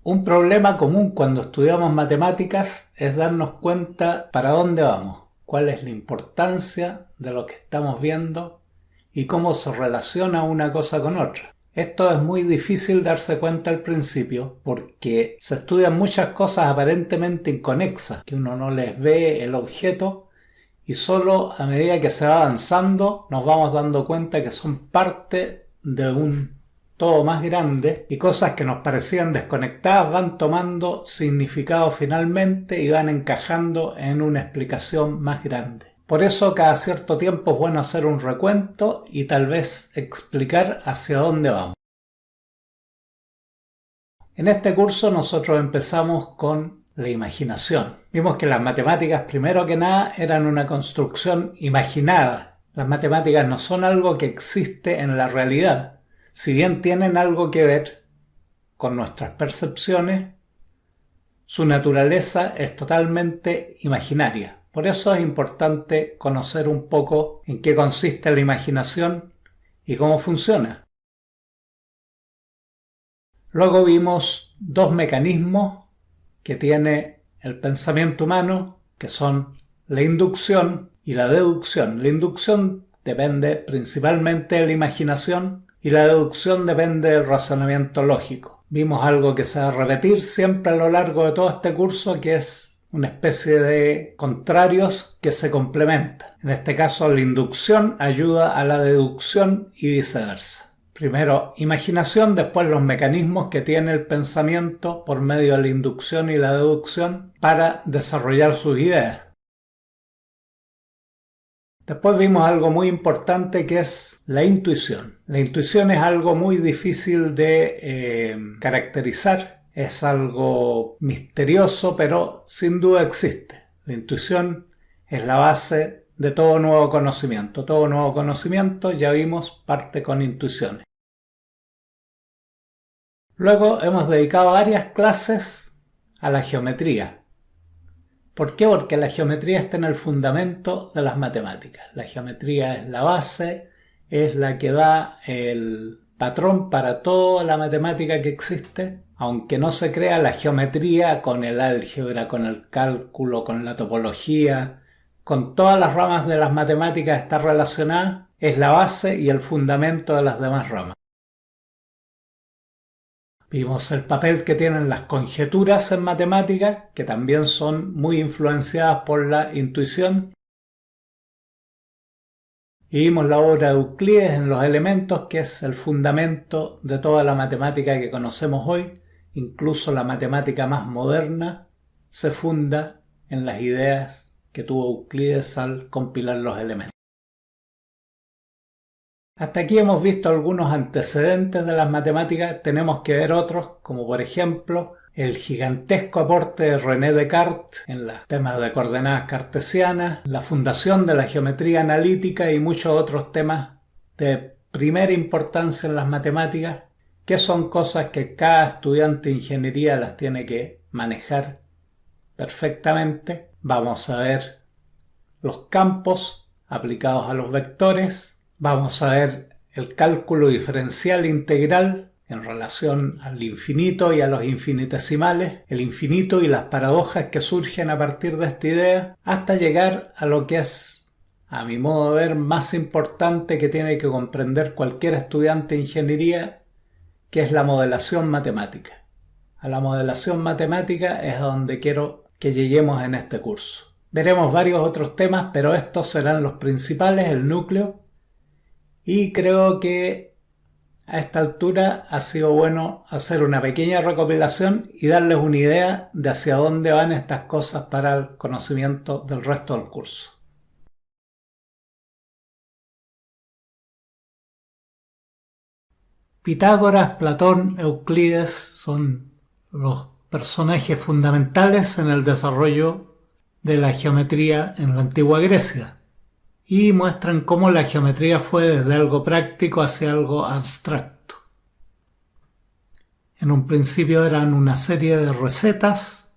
Un problema común cuando estudiamos matemáticas es darnos cuenta para dónde vamos, cuál es la importancia de lo que estamos viendo y cómo se relaciona una cosa con otra. Esto es muy difícil darse cuenta al principio porque se estudian muchas cosas aparentemente inconexas, que uno no les ve el objeto y solo a medida que se va avanzando nos vamos dando cuenta que son parte de un todo más grande y cosas que nos parecían desconectadas van tomando significado finalmente y van encajando en una explicación más grande. Por eso cada cierto tiempo es bueno hacer un recuento y tal vez explicar hacia dónde vamos. En este curso nosotros empezamos con la imaginación. Vimos que las matemáticas, primero que nada, eran una construcción imaginada. Las matemáticas no son algo que existe en la realidad. Si bien tienen algo que ver con nuestras percepciones, su naturaleza es totalmente imaginaria. Por eso es importante conocer un poco en qué consiste la imaginación y cómo funciona. Luego vimos dos mecanismos que tiene el pensamiento humano, que son la inducción y la deducción. La inducción depende principalmente de la imaginación y la deducción depende del razonamiento lógico. Vimos algo que se va a repetir siempre a lo largo de todo este curso, que es una especie de contrarios que se complementan. En este caso, la inducción ayuda a la deducción y viceversa. Primero imaginación, después los mecanismos que tiene el pensamiento por medio de la inducción y la deducción para desarrollar sus ideas. Después vimos algo muy importante que es la intuición. La intuición es algo muy difícil de caracterizar, es algo misterioso, pero sin duda existe. La intuición es la base de todo nuevo conocimiento. Todo nuevo conocimiento, ya vimos, parte con intuiciones. Luego hemos dedicado varias clases a la geometría. ¿Por qué? Porque la geometría está en el fundamento de las matemáticas. La geometría es la base, es la que da el patrón para toda la matemática que existe. Aunque no se crea la geometría con el álgebra, con el cálculo, con la topología, con todas las ramas de las matemáticas está relacionada, es la base y el fundamento de las demás ramas. Vimos el papel que tienen las conjeturas en matemáticas, que también son muy influenciadas por la intuición. Y vimos la obra de Euclides en los elementos, que es el fundamento de toda la matemática que conocemos hoy. Incluso la matemática más moderna se funda en las ideas que tuvo Euclides al compilar los elementos. Hasta aquí hemos visto algunos antecedentes de las matemáticas, tenemos que ver otros, como por ejemplo el gigantesco aporte de René Descartes en los temas de coordenadas cartesianas, la fundación de la geometría analítica y muchos otros temas de primera importancia en las matemáticas, que son cosas que cada estudiante de ingeniería las tiene que manejar perfectamente. Vamos a ver los campos aplicados a los vectores. Vamos a ver el cálculo diferencial integral en relación al infinito y a los infinitesimales, el infinito y las paradojas que surgen a partir de esta idea, hasta llegar a lo que es, a mi modo de ver, más importante que tiene que comprender cualquier estudiante de ingeniería, que es la modelación matemática. A la modelación matemática es a donde quiero que lleguemos en este curso. Veremos varios otros temas, pero estos serán los principales, el núcleo. Y creo que a esta altura ha sido bueno hacer una pequeña recopilación y darles una idea de hacia dónde van estas cosas para el conocimiento del resto del curso. Pitágoras, Platón, Euclides son los personajes fundamentales en el desarrollo de la geometría en la antigua Grecia. Y muestran cómo la geometría fue desde algo práctico hacia algo abstracto. En un principio eran una serie de recetas,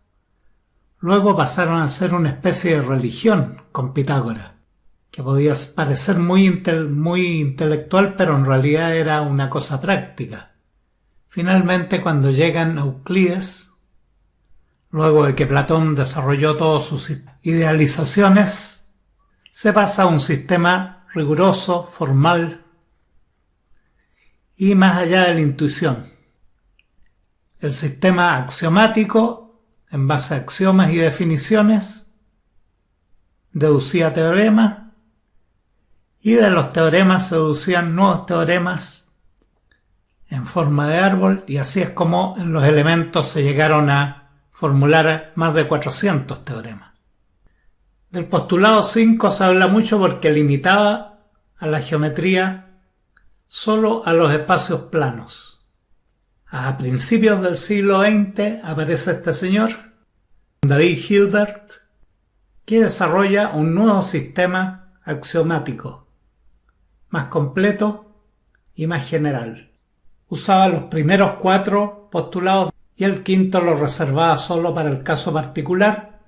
luego pasaron a ser una especie de religión con Pitágoras, que podía parecer muy intelectual, pero en realidad era una cosa práctica. Finalmente, cuando llegan a Euclides, luego de que Platón desarrolló todas sus idealizaciones, se pasa a un sistema riguroso, formal y más allá de la intuición. El sistema axiomático, en base a axiomas y definiciones, deducía teoremas, y de los teoremas se deducían nuevos teoremas en forma de árbol, y así es como en los elementos se llegaron a formular más de 400 teoremas. Del postulado 5 se habla mucho porque limitaba a la geometría solo a los espacios planos. A principios del siglo XX aparece este señor, David Hilbert, que desarrolla un nuevo sistema axiomático, más completo y más general. Usaba los primeros 4 postulados y el quinto lo reservaba solo para el caso particular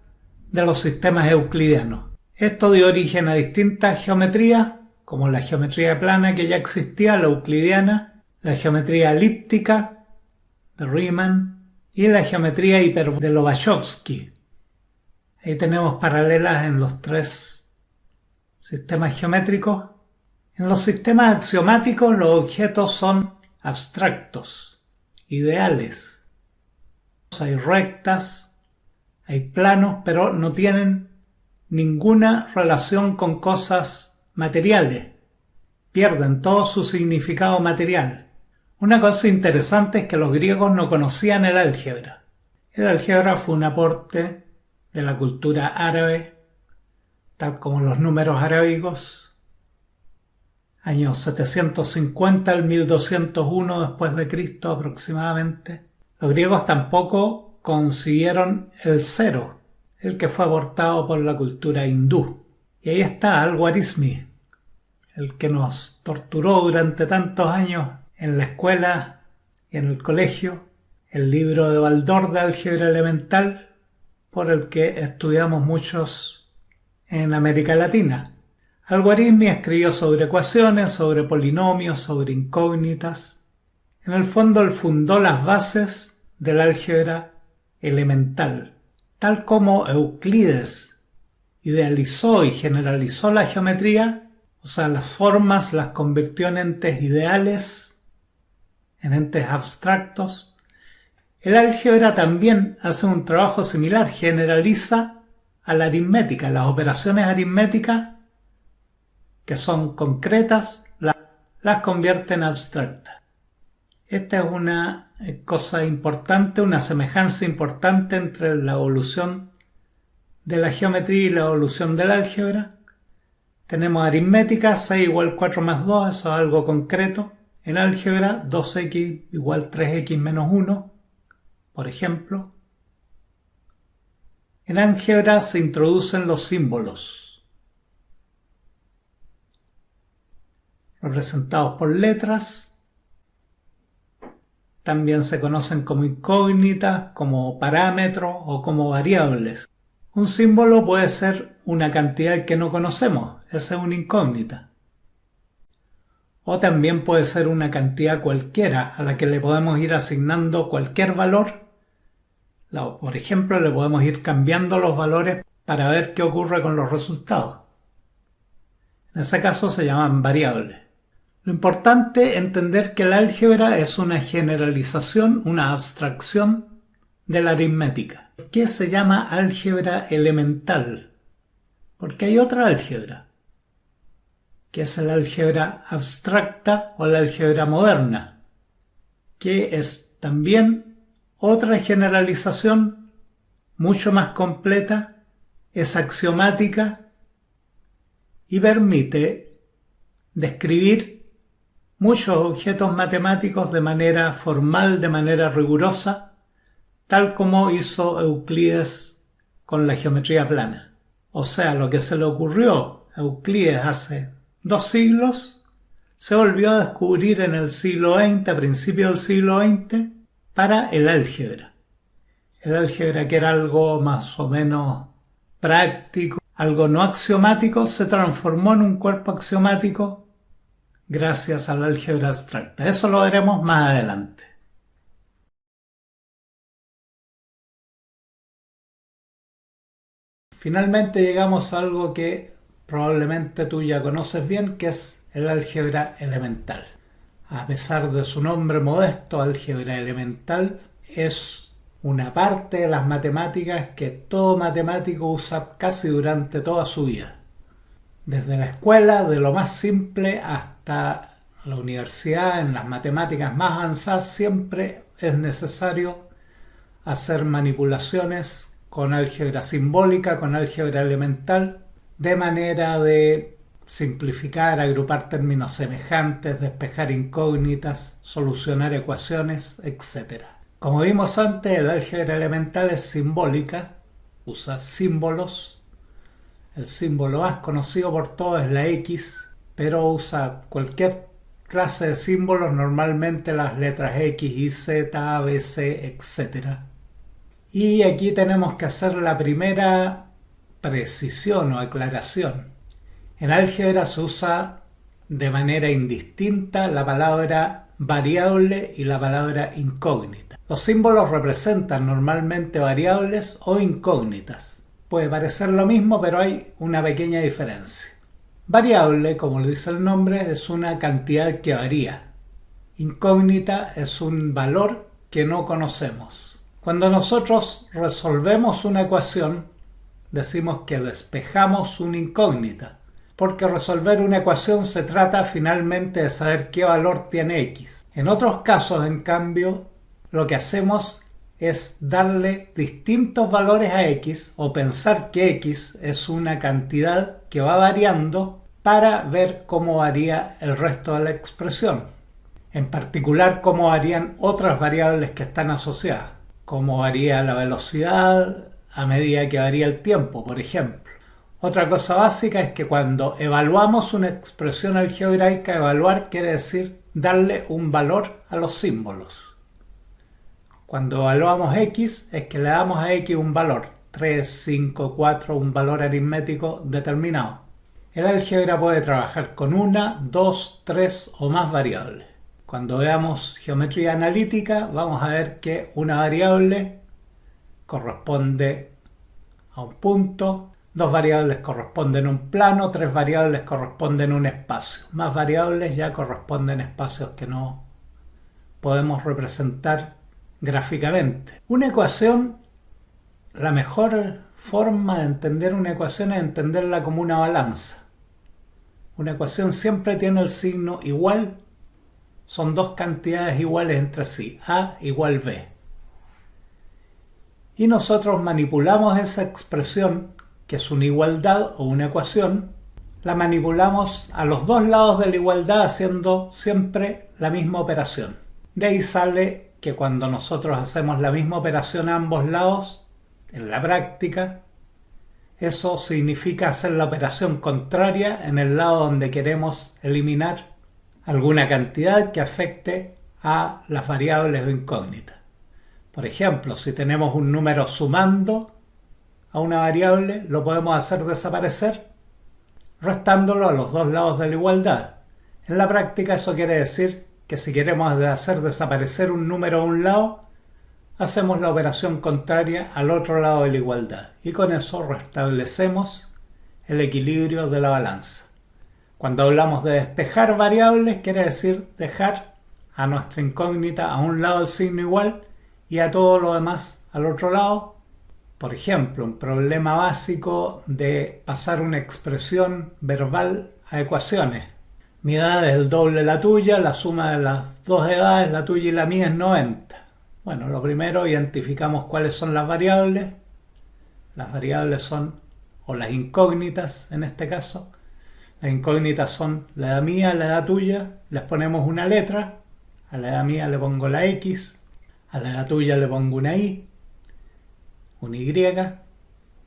de los sistemas euclidianos. Esto dio origen a distintas geometrías, como la geometría plana que ya existía, la euclidiana, la geometría elíptica de Riemann y la geometría de Lobachevsky. Ahí tenemos paralelas en los 3 sistemas geométricos. En los sistemas axiomáticos los objetos son abstractos, ideales. Hay rectas, hay planos, pero no tienen ninguna relación con cosas materiales. Pierden todo su significado material. Una cosa interesante es que los griegos no conocían el álgebra. El álgebra fue un aporte de la cultura árabe, tal como los números arábigos, años 750 al 1201 después de Cristo aproximadamente. Los griegos tampoco concibieron el cero, el que fue aportado por la cultura hindú. Y ahí está Al-Khwarizmi, el que nos torturó durante tantos años en la escuela y en el colegio, el libro de Baldor de álgebra elemental, por el que estudiamos muchos en América Latina. Al-Khwarizmi escribió sobre ecuaciones, sobre polinomios, sobre incógnitas. En el fondo, él fundó las bases del álgebra elemental, tal como Euclides idealizó y generalizó la geometría, o sea, las formas las convirtió en entes ideales, en entes abstractos. El álgebra también hace un trabajo similar, generaliza a la aritmética. Las operaciones aritméticas, que son concretas, las convierte en abstractas. Esta es una cosa importante, una semejanza importante entre la evolución de la geometría y la evolución del álgebra. Tenemos aritmética, 6 igual 4 más 2, eso es algo concreto. En álgebra, 2x igual 3x menos 1, por ejemplo. En álgebra se introducen los símbolos, representados por letras. También se conocen como incógnitas, como parámetros o como variables. Un símbolo puede ser una cantidad que no conocemos, esa es una incógnita. O también puede ser una cantidad cualquiera a la que le podemos ir asignando cualquier valor. Por ejemplo, le podemos ir cambiando los valores para ver qué ocurre con los resultados. En ese caso se llaman variables. Lo importante es entender que el álgebra es una generalización, una abstracción de la aritmética. ¿Por qué se llama álgebra elemental? Porque hay otra álgebra, que es el álgebra abstracta o la álgebra moderna, que es también otra generalización mucho más completa, es axiomática y permite describir muchos objetos matemáticos de manera formal, de manera rigurosa, tal como hizo Euclides con la geometría plana. O sea, lo que se le ocurrió a Euclides hace 2 siglos, se volvió a descubrir en el siglo XX, a principios del siglo XX, para el álgebra. El álgebra, que era algo más o menos práctico, algo no axiomático, se transformó en un cuerpo axiomático gracias al álgebra abstracta. Eso lo veremos más adelante. Finalmente llegamos a algo que probablemente tú ya conoces bien, que es el álgebra elemental. A pesar de su nombre modesto, álgebra elemental es una parte de las matemáticas que todo matemático usa casi durante toda su vida. Desde la escuela, de lo más simple hasta la universidad, en las matemáticas más avanzadas, siempre es necesario hacer manipulaciones con álgebra simbólica, con álgebra elemental, de manera de simplificar, agrupar términos semejantes, despejar incógnitas, solucionar ecuaciones, etc. Como vimos antes, el álgebra elemental es simbólica, usa símbolos. El símbolo más conocido por todos es la X, pero usa cualquier clase de símbolos, normalmente las letras X, Y, Z, A, B, C, etc. Y aquí tenemos que hacer la primera precisión o aclaración. En álgebra se usa de manera indistinta la palabra variable y la palabra incógnita. Los símbolos representan normalmente variables o incógnitas. Puede parecer lo mismo, pero hay una pequeña diferencia. Variable, como lo dice el nombre, es una cantidad que varía. Incógnita es un valor que no conocemos. Cuando nosotros resolvemos una ecuación, decimos que despejamos una incógnita, porque resolver una ecuación se trata finalmente de saber qué valor tiene X. En otros casos, en cambio, lo que hacemos es darle distintos valores a X o pensar que X es una cantidad que va variando para ver cómo varía el resto de la expresión. En particular, cómo varían otras variables que están asociadas. Cómo varía la velocidad a medida que varía el tiempo, por ejemplo. Otra cosa básica es que cuando evaluamos una expresión algebraica, evaluar quiere decir darle un valor a los símbolos. Cuando evaluamos X es que le damos a X un valor, 3, 5, 4, un valor aritmético determinado. El álgebra puede trabajar con una, dos, tres o más variables. Cuando veamos geometría analítica vamos a ver que una variable corresponde a un punto, dos variables corresponden a un plano, tres variables corresponden a un espacio. Más variables ya corresponden a espacios que no podemos representar gráficamente. Una ecuación, la mejor forma de entender una ecuación es entenderla como una balanza. Una ecuación siempre tiene el signo igual, son dos cantidades iguales entre sí, A igual B. Y nosotros manipulamos esa expresión, que es una igualdad o una ecuación, la manipulamos a los dos lados de la igualdad haciendo siempre la misma operación. De ahí sale que cuando nosotros hacemos la misma operación a ambos lados, en la práctica, eso significa hacer la operación contraria en el lado donde queremos eliminar alguna cantidad que afecte a las variables o incógnitas. Por ejemplo, si tenemos un número sumando a una variable, lo podemos hacer desaparecer restándolo a los dos lados de la igualdad. En la práctica eso quiere decir que si queremos hacer desaparecer un número a un lado, hacemos la operación contraria al otro lado de la igualdad y con eso restablecemos el equilibrio de la balanza. Cuando hablamos de despejar variables, quiere decir dejar a nuestra incógnita a un lado el signo igual y a todo lo demás al otro lado. Por ejemplo, un problema básico de pasar una expresión verbal a ecuaciones. Mi edad es el doble de la tuya, la suma de las dos edades, la tuya y la mía, es 90. Bueno, lo primero, identificamos cuáles son las variables. Las variables son, o las incógnitas en este caso. Las incógnitas son la edad mía, la edad tuya. Les ponemos una letra. A la edad mía le pongo la X. A la edad tuya le pongo una Y. Una Y.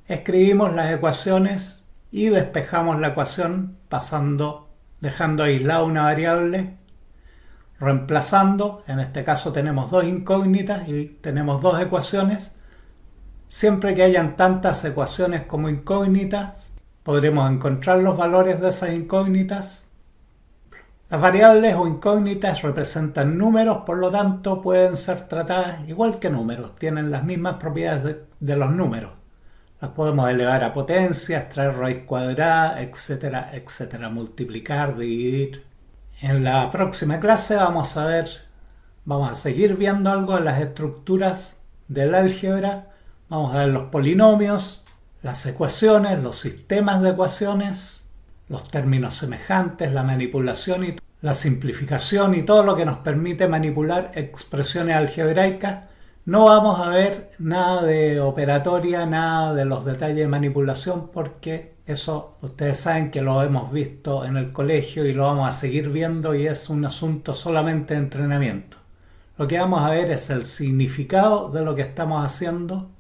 Escribimos las ecuaciones y despejamos la ecuación dejando aislada una variable, reemplazando. En este caso tenemos dos incógnitas y tenemos dos ecuaciones. Siempre que hayan tantas ecuaciones como incógnitas, podremos encontrar los valores de esas incógnitas. Las variables o incógnitas representan números, por lo tanto pueden ser tratadas igual que números, tienen las mismas propiedades de los números. Las podemos elevar a potencia, extraer raíz cuadrada, etcétera, etcétera, multiplicar, dividir. En la próxima clase vamos a seguir viendo algo de las estructuras del álgebra. Vamos a ver los polinomios, las ecuaciones, los sistemas de ecuaciones, los términos semejantes, la manipulación y la simplificación y todo lo que nos permite manipular expresiones algebraicas. No vamos a ver nada de operatoria, nada de los detalles de manipulación, porque eso ustedes saben que lo hemos visto en el colegio y lo vamos a seguir viendo, y es un asunto solamente de entrenamiento. Lo que vamos a ver es el significado de lo que estamos haciendo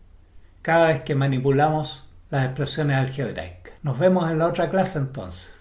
cada vez que manipulamos las expresiones algebraicas. Nos vemos en la otra clase entonces.